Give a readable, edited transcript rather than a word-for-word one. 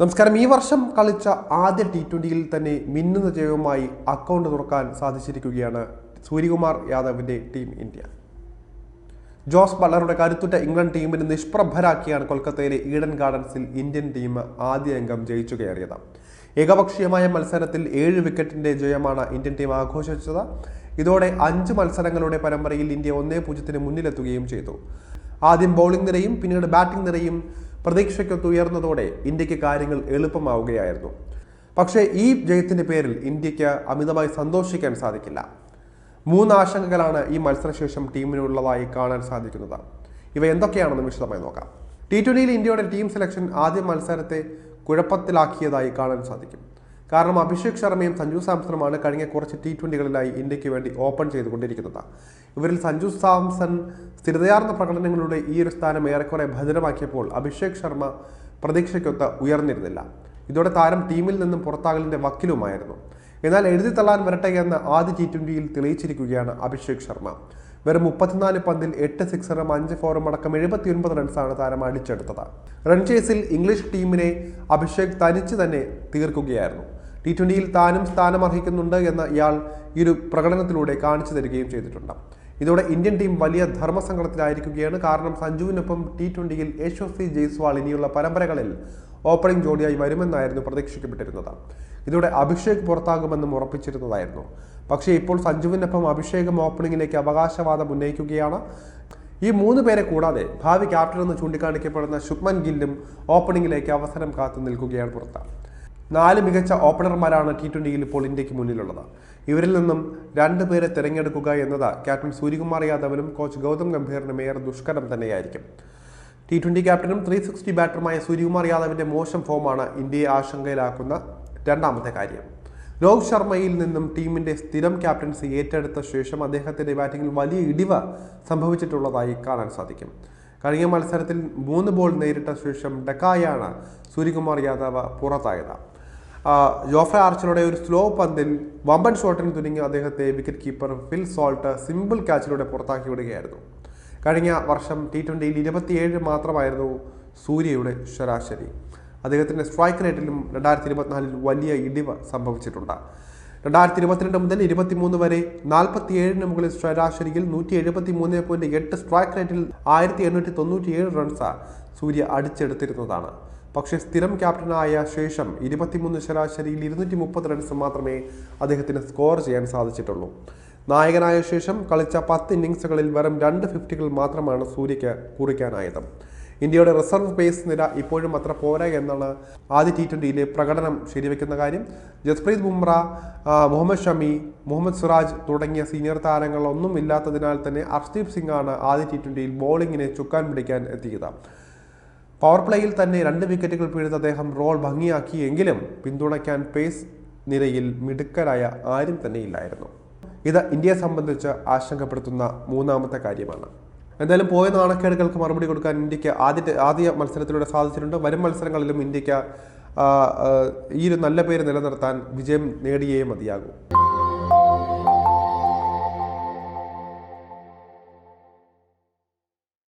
നമസ്കാരം. ഈ വർഷം കളിച്ച ആദ്യ T20യിൽ തന്നെ മിന്നുന്ന ജയവുമായി അക്കൗണ്ട് തുറക്കാൻ സാധിച്ചിരിക്കുകയാണ് സൂര്യകുമാർ യാദവിന്റെ ടീം ഇന്ത്യ. ജോസ് ബട്ട്ലറുടെ കരുത്തുറ്റ ഇംഗ്ലണ്ട് ടീമിനെ നിഷ്പ്രഭരാക്കിയാണ് കൊൽക്കത്തയിലെ ഈഡൻ ഗാർഡൻസിൽ ഇന്ത്യൻ ടീം ആദ്യ അംഗം ജയിച്ചു കയറിയത്. ഏകപക്ഷീയമായ മത്സരത്തിൽ 7 വിക്കറ്റിന്റെ ജയമാണ് ഇന്ത്യൻ ടീം ആഘോഷിച്ചത്. ഇതോടെ 5 മത്സരങ്ങളുടെ പരമ്പരയിൽ ഇന്ത്യ 1-0 മുന്നിലെത്തുകയും ചെയ്തു. ആദ്യം ബൗളിംഗ് നിരയും പിന്നീട് ബാറ്റിംഗ് നിരയും പ്രതീക്ഷയ്ക്കൊത്ത് ഉയർന്നതോടെ ഇന്ത്യക്ക് കാര്യങ്ങൾ എളുപ്പമാവുകയായിരുന്നു. പക്ഷേ ഈ ജയത്തിന്റെ പേരിൽ ഇന്ത്യക്ക് അമിതമായി സന്തോഷിക്കാൻ സാധിക്കില്ല. 3 ആശങ്കകളാണ് ഈ മത്സരശേഷം ടീമിനുള്ളതായി കാണാൻ സാധിക്കുന്നത്. ഇവ എന്തൊക്കെയാണെന്ന് വിശദമായി നോക്കാം. T20യിൽ ഇന്ത്യയുടെ ടീം സെലക്ഷൻ ആദ്യ മത്സരത്തെ കുഴപ്പത്തിലാക്കിയതായി കാണാൻ സാധിക്കും. കാരണം അഭിഷേക് ശർമ്മയും സഞ്ജു സാംസണുമാണ് കഴിഞ്ഞ കുറച്ച് T20കളിലായി ഇന്ത്യക്ക് വേണ്ടി ഓപ്പൺ ചെയ്തുകൊണ്ടിരിക്കുന്നത്. ഇവരിൽ സഞ്ജു സാംസൺ സ്ഥിരതയാർന്ന പ്രകടനങ്ങളുടെ ഈ ഒരു സ്ഥാനം ഏറെക്കുറെ ഭദ്രമാക്കിയപ്പോൾ അഭിഷേക് ശർമ്മ പ്രതീക്ഷയ്ക്കൊത്ത് ഉയർന്നിരുന്നില്ല. ഇതോടെ താരം ടീമിൽ നിന്നും പുറത്താകലിന്റെ വക്കിലുമായിരുന്നു. എന്നാൽ എഴുതി തള്ളാൻ വരട്ടെ എന്ന ആദ്യ T20യിൽ തെളിയിച്ചിരിക്കുകയാണ് അഭിഷേക് ശർമ്മ. വെറും 34 പന്തിൽ 8 സിക്സറും 5 ഫോറും അടക്കം 79 റൺസാണ് താരം അടിച്ചെടുത്തത്. റൺ ചേസിൽ ഇംഗ്ലീഷ് ടീമിനെ അഭിഷേക് തനിച്ച് തന്നെ തീർക്കുകയായിരുന്നു. T20യിൽ താനും സ്ഥാനമർഹിക്കുന്നുണ്ട് എന്ന് ഇയാൾ ഈ ഒരു പ്രകടനത്തിലൂടെ കാണിച്ചു തരികയും ചെയ്തിട്ടുണ്ട്. ഇതോടെ ഇന്ത്യൻ ടീം വലിയ ധർമ്മസങ്കടത്തിലായിരിക്കുകയാണ്. കാരണം സഞ്ജുവിനൊപ്പം T20യിൽ യശസ്വി ജയ്സ്വാൾ ഇനിയുള്ള പരമ്പരകളിൽ ഓപ്പണിംഗ് ജോഡിയായി വരുമെന്നായിരുന്നു പ്രതീക്ഷിക്കപ്പെട്ടിരുന്നത്. ഇതോടെ അഭിഷേക് പുറത്താകുമെന്നും ഉറപ്പിച്ചിരുന്നതായിരുന്നു. പക്ഷേ ഇപ്പോൾ സഞ്ജുവിനൊപ്പം അഭിഷേകം ഓപ്പണിംഗിലേക്ക് അവകാശവാദം ഉന്നയിക്കുകയാണ്. ഈ 3 പേരെ കൂടാതെ ഭാവി ക്യാപ്റ്റൻ എന്ന് ചൂണ്ടിക്കാണിക്കപ്പെടുന്ന ശുഭ്മൻ ഗില്ലും ഓപ്പണിംഗിലേക്ക് അവസരം കാത്തു നിൽക്കുകയാണ് പുറത്ത്. 4 മികച്ച ഓപ്പണർമാരാണ് T20യിൽ ഇപ്പോൾ ഇന്ത്യക്ക് മുന്നിലുള്ളത്. ഇവരിൽ നിന്നും 2 പേരെ തിരഞ്ഞെടുക്കുക എന്നത് ക്യാപ്റ്റൻ സൂര്യകുമാർ യാദവിനും കോച്ച് ഗൗതം ഗംഭീറിനും ഏറെ ദുഷ്കരം തന്നെയായിരിക്കും. T20 ക്യാപ്റ്റനും 360 ബാറ്ററുമായ സൂര്യകുമാർ യാദവിന്റെ മോശം ഫോമാണ് ഇന്ത്യയെ ആശങ്കയിലാക്കുന്ന രണ്ടാമത്തെ കാര്യം. രോഹിത് ശർമ്മയിൽ നിന്നും ടീമിന്റെ സ്ഥിരം ക്യാപ്റ്റൻസി ഏറ്റെടുത്ത ശേഷം അദ്ദേഹത്തിന്റെ ബാറ്റിംഗിൽ വലിയ ഇടിവ് സംഭവിച്ചിട്ടുള്ളതായി കാണാൻ സാധിക്കും. കഴിഞ്ഞ മത്സരത്തിൽ 3 ബോൾ നേരിട്ട ശേഷം ഡെക്കായാണ് സൂര്യകുമാർ യാദവ് പുറത്തായത്. ജോഫ്രെ ആർച്ചറുടെ ഒരു സ്ലോ പന്തിൽ വമ്പൻ ഷോട്ടിന് തുനിഞ്ഞ അദ്ദേഹത്തെ wicket keeper Phil Salt simple ക്യാച്ചിലൂടെ പുറത്താക്കി വിടുകയായിരുന്നു. കഴിഞ്ഞ വർഷം T20യിൽ 27 മാത്രമായിരുന്നു സൂര്യയുടെ ശരാശരി. അദ്ദേഹത്തിന്റെ സ്ട്രൈക്ക് റേറ്റിലും 2024 വലിയ ഇടിവ് സംഭവിച്ചിട്ടുണ്ട്. 2022 മുതൽ 23 വരെ 47 മുകളിൽ ശരാശരിയിൽ 173.8 സ്ട്രൈക്ക് റേറ്റിൽ 1897 റൺസ് സൂര്യ അടിച്ചെടുത്തിരുന്നതാണ്. പക്ഷേ സ്ഥിരം ക്യാപ്റ്റനായ ശേഷം 23 ശരാശരിയിൽ 230 റൺസ് മാത്രമേ അദ്ദേഹത്തിന് സ്കോർ ചെയ്യാൻ സാധിച്ചിട്ടുള്ളൂ. നായകനായ ശേഷം കളിച്ച 10 ഇന്നിംഗ്സുകളിൽ വെറും 2 ഫിഫ്റ്റികൾ മാത്രമാണ് സൂര്യയ്ക്ക് കുറിക്കാനായത്. ഇന്ത്യയുടെ റിസർവ് പേസ് നിര ഇപ്പോഴും അത്ര പോരാ എന്നാണ് ആദ്യ T20യിലെ പ്രകടനം ശരിവെക്കുന്ന കാര്യം. ജസ്പ്രീത് ബുംറ, മുഹമ്മദ് ഷമി, മുഹമ്മദ് സിറാജ് തുടങ്ങിയ സീനിയർ താരങ്ങളൊന്നും ഇല്ലാത്തതിനാൽ തന്നെ അർഷ്ദീപ് സിംഗ് ആണ് ആദ്യ T20യിൽ ബോളിങ്ങിനെ ചുക്കാൻ പിടിക്കാൻ എത്തിയത്. പവർ പ്ലേയിൽ തന്നെ 2 വിക്കറ്റുകൾ പിഴുത് അദ്ദേഹം റോൾ ഭംഗിയാക്കിയെങ്കിലും പിന്തുണയ്ക്കാൻ പേസ് നിരയിൽ മിടുക്കരായ ആരും തന്നെ ഇല്ലായിരുന്നു. ഇത് ഇന്ത്യയെ സംബന്ധിച്ച് ആശങ്കപ്പെടുത്തുന്ന 3ാമത്തെ കാര്യമാണ്. എന്തായാലും പോയ നാണക്കേടുകൾക്ക് മറുപടി കൊടുക്കാൻ ഇന്ത്യക്ക് ആദ്യ മത്സരത്തിലൂടെ സാധിച്ചിട്ടുണ്ട്. വരും മത്സരങ്ങളിലും ഇന്ത്യക്ക് ഈ ഒരു നല്ല പേര് നിലനിർത്താൻ വിജയം നേടിയേ മതിയാകൂ.